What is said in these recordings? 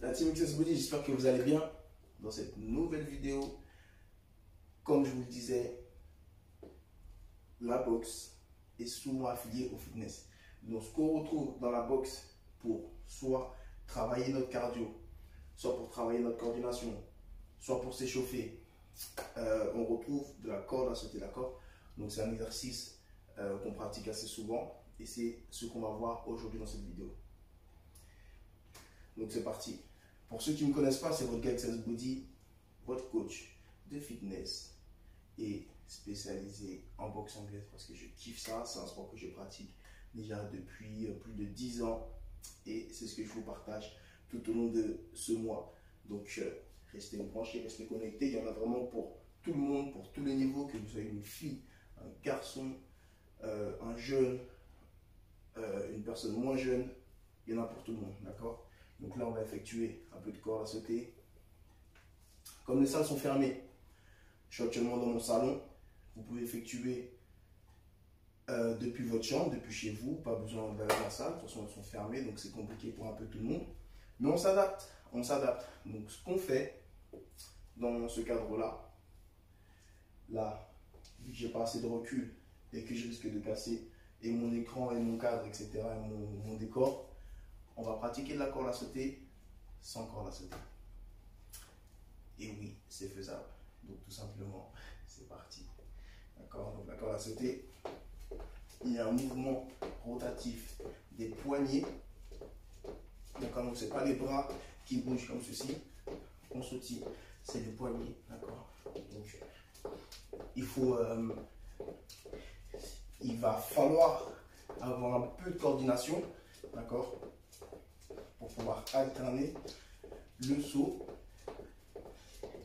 La team XS Body, j'espère que vous allez bien dans cette nouvelle vidéo. Comme je vous le disais, la boxe est souvent affiliée au fitness. Donc, ce qu'on retrouve dans la boxe pour soit travailler notre cardio, soit pour travailler notre coordination, soit pour s'échauffer, on retrouve de la corde à sauter, d'accord? Donc, c'est un exercice qu'on pratique assez souvent et c'est ce qu'on va voir aujourd'hui dans cette vidéo. Donc, c'est parti. Pour ceux qui ne me connaissent pas, c'est votre gars XS Body, votre coach de fitness et spécialisé en boxe anglaise parce que je kiffe ça. C'est un sport que je pratique déjà depuis plus de 10 ans et c'est ce que je vous partage tout au long de ce mois. Donc, restez branchés, restez connectés. Il y en a vraiment pour tout le monde, pour tous les niveaux, que vous soyez une fille, un garçon, un jeune, une personne moins jeune. Il y en a pour tout le monde, d'accord? Donc là, on va effectuer un peu de corde à sauter. Comme les salles sont fermées, je suis actuellement dans mon salon. Vous pouvez effectuer depuis votre chambre, depuis chez vous. Pas besoin d'aller à la salle. De toute façon, elles sont fermées, donc c'est compliqué pour un peu tout le monde. Mais on s'adapte, on s'adapte. Donc ce qu'on fait dans ce cadre-là, là, vu que j'ai pas assez de recul et que je risque de casser et mon écran et mon cadre, etc., et mon décor, on va pratiquer de la corde à sauter sans corde à sauter. Et oui, c'est faisable. Donc tout simplement, c'est parti. D'accord? Donc la corde à sauter, il y a un mouvement rotatif des poignets. D'accord? Donc ce n'est pas les bras qui bougent comme ceci. On sautille, c'est les poignets. D'accord? Donc il va falloir avoir un peu de coordination. D'accord? Pour pouvoir alterner le saut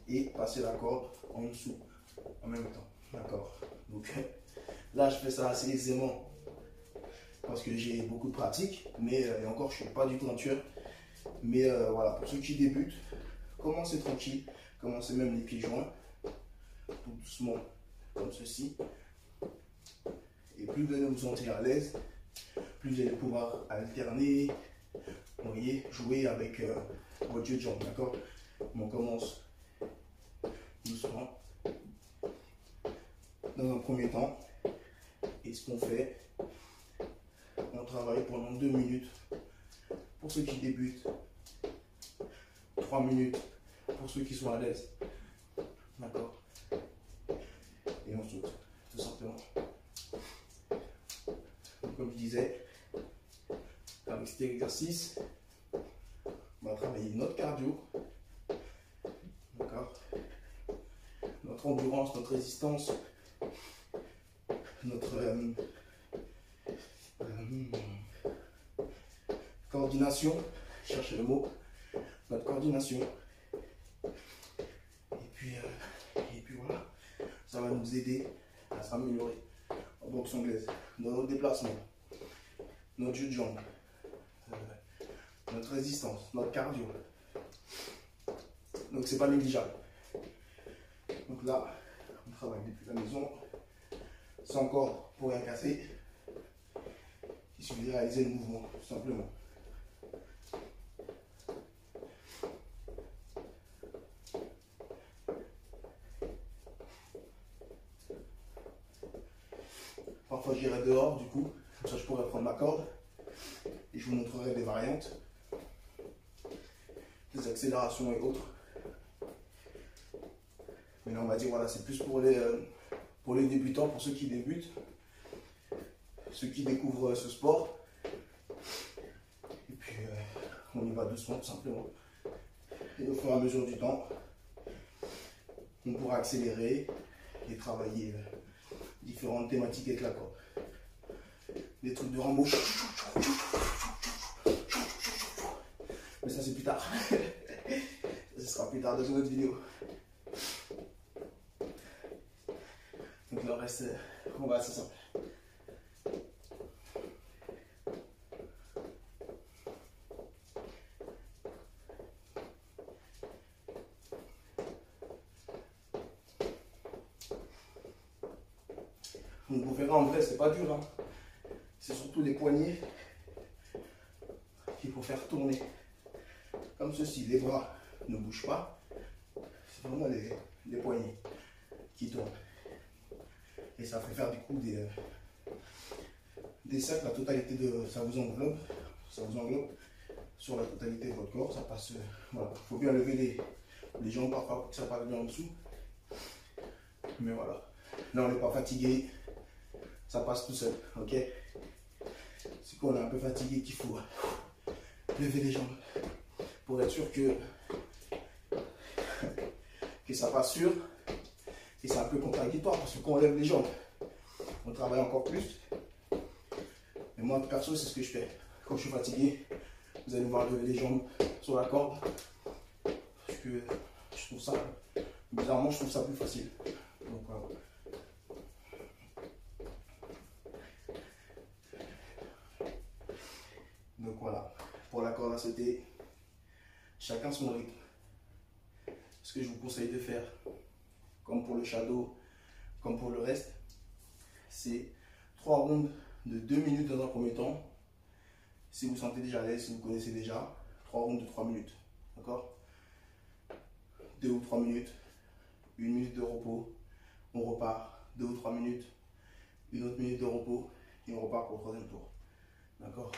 et passer la corde en dessous en même temps. D'accord? Donc là, je fais ça assez aisément parce que j'ai beaucoup de pratique, mais et encore, je ne suis pas du tout un tueur. Mais voilà, pour ceux qui débutent, commencez tranquille, commencez même les pieds joints, tout doucement, comme ceci. Et plus vous allez vous sentir à l'aise, plus vous allez pouvoir alterner, vous voyez, jouer avec votre jeu de jambes, d'accord? On commence doucement dans un premier temps. Et ce qu'on fait, on travaille pendant 2 minutes pour ceux qui débutent, 3 minutes pour ceux qui sont à l'aise, d'accord? Et on saute, tout simplement. Donc, comme je disais, avec cet exercice, on va travailler notre cardio, d'accord, notre endurance, notre résistance, notre coordination, cherchez le mot, notre coordination. Et puis voilà, ça va nous aider à s'améliorer en boxe anglaise, dans nos déplacements, notre jeu de jambes, notre résistance, notre cardio. Donc c'est pas négligeable. Donc là, on travaille depuis la maison, sans corde pour rien casser. Il suffit de réaliser le mouvement, tout simplement. Parfois j'irai dehors, du coup, comme ça je pourrais prendre ma corde et je vous montrerai des variantes, des accélérations et autres. Mais là on va dire voilà, c'est plus pour les débutants, pour ceux qui débutent, ceux qui découvrent ce sport. Et puis on y va doucement tout simplement. Et au fur et à mesure du temps, on pourra accélérer et travailler différentes thématiques avec la corde. Des trucs de Rambo. Mais ça c'est plus tard. Ce sera plus tard dans une autre vidéo. Donc le reste, on va assez simple. Donc vous verrez en vrai, c'est pas dur. Hein. C'est surtout les poignets qu'il faut faire tourner. comme ceci. Les bras ne bougent pas. C'est vraiment les poignets qui tournent. Et ça fait faire du coup des cercles, la totalité de. Ça vous englobe sur la totalité de votre corps. Ça passe. Voilà. Il faut bien lever les jambes parfois pour que ça passe bien en dessous. Mais voilà. Là, on n'est pas fatigué. Ça passe tout seul. Ok? C'est qu'on est un peu fatigué qu'il faut lever les jambes pour être sûr que ça passe sûr. Et c'est un peu contradictoire parce que quand on lève les jambes, on travaille encore plus. Mais moi, perso, c'est ce que je fais. Quand je suis fatigué, vous allez me voir lever les jambes sur la corde. Parce que je trouve ça, bizarrement, je trouve ça plus facile. Donc voilà. Donc voilà. Pour la corde à sauter, chacun son rythme. Ce que je vous conseille de faire, comme pour le shadow, comme pour le reste, c'est 3 rounds de 2 minutes dans un premier temps. Si vous sentez déjà à l'aise, si vous connaissez déjà, 3 rounds de 3 minutes. D'accord? 2 ou 3 minutes, 1 minute de repos, on repart, 2 ou 3 minutes, une autre minute de repos, et on repart pour le troisième tour. D'accord?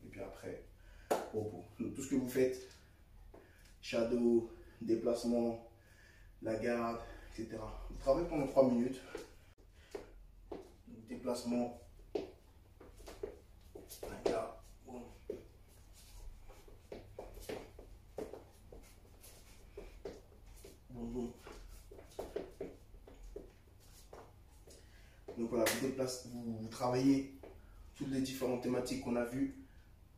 Et puis après, repos. Donc tout ce que vous faites, shadow, déplacement, la garde, etc. Vous travaillez pendant 3 minutes. Donc, déplacement, la garde. Bon. Bon. Donc voilà, vous travaillez toutes les différentes thématiques qu'on a vues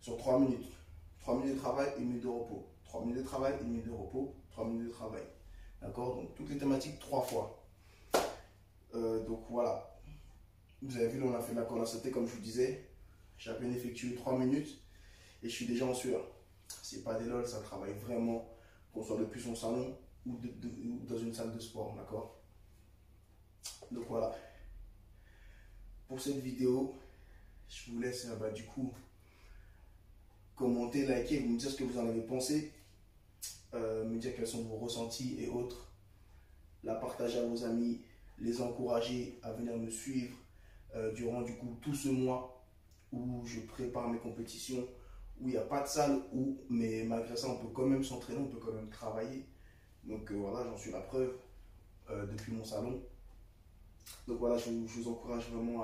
sur 3 minutes. 3 minutes de travail, 1 minute de repos. 3 minutes de travail, 1 minute de repos, 3 minutes de travail. D'accord? Donc toutes les thématiques 3 fois. Donc voilà. Vous avez vu, là, on a fait la corde à sauter comme je vous disais. J'ai à peine effectué 3 minutes et je suis déjà en sueur. C'est pas des lol, ça travaille vraiment, qu'on soit depuis son salon ou dans une salle de sport. D'accord? Donc voilà. Pour cette vidéo, je vous laisse du coup commenter, liker, vous me dire ce que vous en avez pensé, me dire quels sont vos ressentis et autres, la partager à vos amis, les encourager à venir me suivre durant du coup tout ce mois où je prépare mes compétitions, où il n'y a pas de salle, mais malgré ça on peut quand même s'entraîner, on peut quand même travailler. Donc voilà, j'en suis la preuve depuis mon salon. Donc voilà, je vous encourage vraiment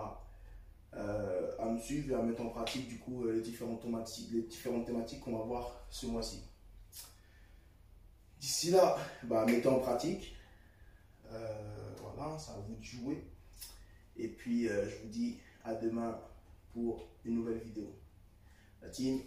à me suivre et à mettre en pratique du coup les différentes thématiques qu'on va voir ce mois-ci. D'ici là, mettez en pratique. Voilà, c'est à vous de jouer. Et puis je vous dis à demain pour une nouvelle vidéo. La team.